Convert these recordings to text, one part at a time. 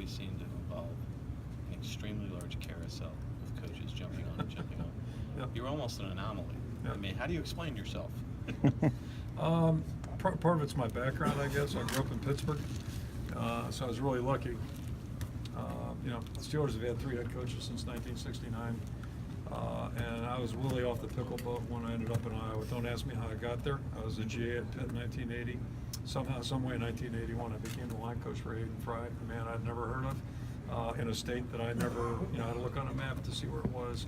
always seem to involve an extremely large carousel of coaches jumping on and jumping on. Yep. You're almost an anomaly. Yep. I mean, how do you explain yourself? Part of it's my background, I guess. I grew up in Pittsburgh, so I was really lucky. The Steelers have had 3 head coaches since 1969, and I was really off the pickle boat when I ended up in Iowa. Don't ask me how I got there. I was a GA at Pitt in 1980. Somehow, some way in 1981, I became the line coach for Hayden Fry, a man I'd never heard of, in a state that I never, had to look on a map to see where it was.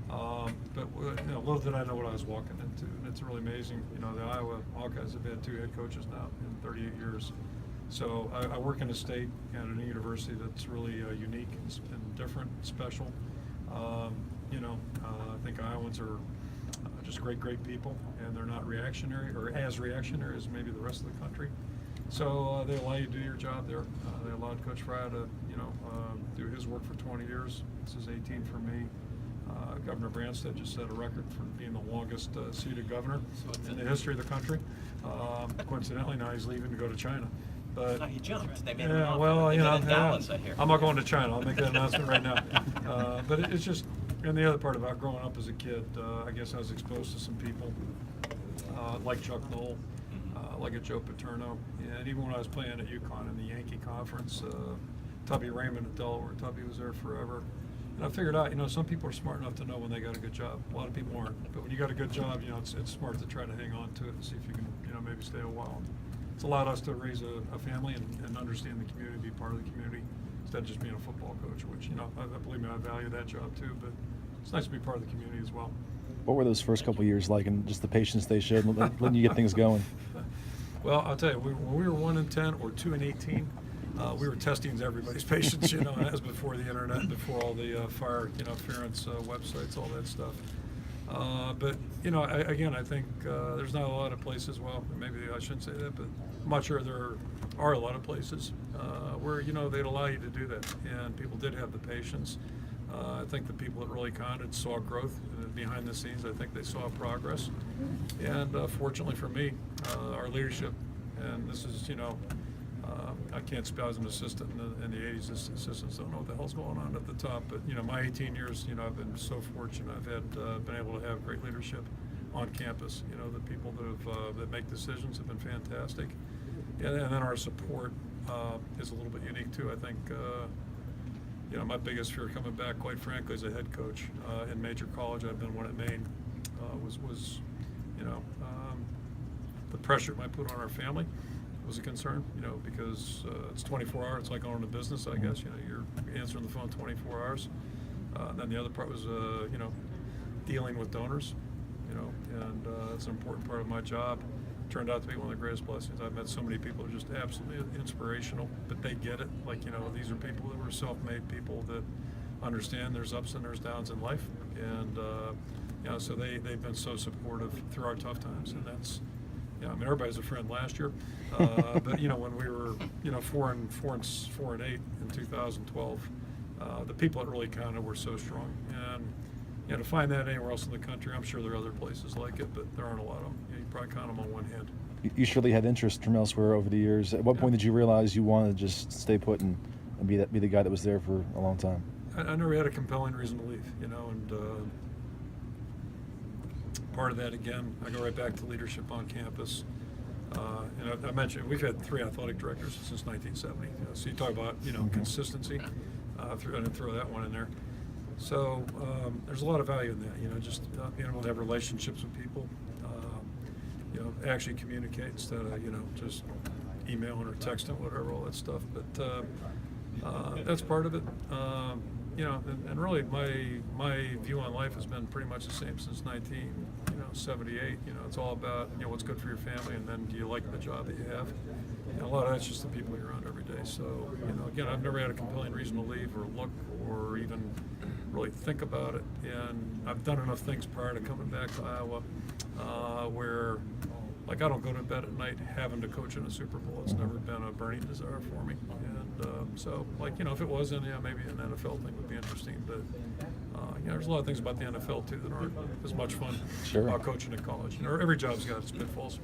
But little did I know what I was walking into, and it's really amazing. The Iowa Hawkeyes have had 2 head coaches now in 38 years. So I work in a state and at a university that's really unique and different, special. I think Iowans are just great people, and they're not reactionary or as reactionary as maybe the rest of the country. So they allow you to do your job there. They allowed Coach Fry to, do his work for 20 years. This is 18 for me. Governor Branstad just set a record for being the longest seated governor in the history of the country. Coincidentally, now he's leaving to go to China. But No, he jumped. They made him yeah, an well, offer. They you did know, in Dallas, I hear. I'm not going to China. I'll make that announcement right now. But it's just, and the other part about growing up as a kid, I guess I was exposed to some people like Chuck Noll, like a Joe Paterno, and even when I was playing at UConn in the Yankee Conference, Tubby Raymond at Delaware. Tubby was there forever. And I figured out, some people are smart enough to know when they got a good job. A lot of people aren't. But when you got a good job, it's smart to try to hang on to it and see if you can, maybe stay a while. It's allowed us to raise a family and understand the community, be part of the community, instead of just being a football coach, which, I believe me, I value that job too, but it's nice to be part of the community as well. What were those first couple of years like, and just the patience they showed letting you get things going? Well, I'll tell you, when we were 1-10 or 2-18, we were testing everybody's patience, and that was before the internet, before all the fire, Ferentz websites, all that stuff. But I think there's not a lot of places. Well, maybe I shouldn't say that, but I'm not sure there are a lot of places where they'd allow you to do that, and people did have the patience. I think the people that really counted saw growth behind the scenes. I think they saw progress, and fortunately for me, our leadership, and this is I can't speak as an assistant in the 80s. Assistants don't know what the hell's going on at the top. But my 18 years, I've been so fortunate. I've had been able to have great leadership on campus. The people that make decisions have been fantastic, and then our support is a little bit unique too. I think my biggest fear coming back, quite frankly, as a head coach in major college, I've been one at Maine, was the pressure it might put on our family. Was a concern, because it's 24 hours. It's like owning a business, I guess. You're answering the phone 24 hours. Then the other part was, dealing with donors, and it's an important part of my job. Turned out to be one of the greatest blessings. I've met so many people who are just absolutely inspirational, but they get it. Like, these are people that were self-made people that understand there's ups and there's downs in life, and so they've been so supportive through our tough times, and that's. Everybody's a friend last year, but when we were 4-8 in 2012, the people that really counted were so strong, and to find that anywhere else in the country, I'm sure there are other places like it, but there aren't a lot of them. You probably count them on one hand. You surely had interest from elsewhere over the years. At what point did you realize you wanted to just stay put and be the guy that was there for a long time? I never had a compelling reason to leave, and part of that, again, I go right back to leadership on campus. And I mentioned we've had 3 athletic directors since 1970. So you talk about consistency. I didn't throw that one in there. So there's a lot of value in that. Just being able to have relationships with people. Actually communicate instead of just emailing or texting, whatever, all that stuff. But that's part of it. And really my view on life has been pretty much the same since 1978. It's all about what's good for your family, and then do you like the job that you have? And a lot of that's just the people you're around every day. So again, I've never had a compelling reason to leave or look or even really think about it. And I've done enough things prior to coming back to Iowa where. Like, I don't go to bed at night having to coach in a Super Bowl. It's never been a burning desire for me. And so, if it was, then maybe an NFL thing would be interesting. But, there's a lot of things about the NFL, too, that aren't as much fun about coaching at college. Every job's got its pitfalls.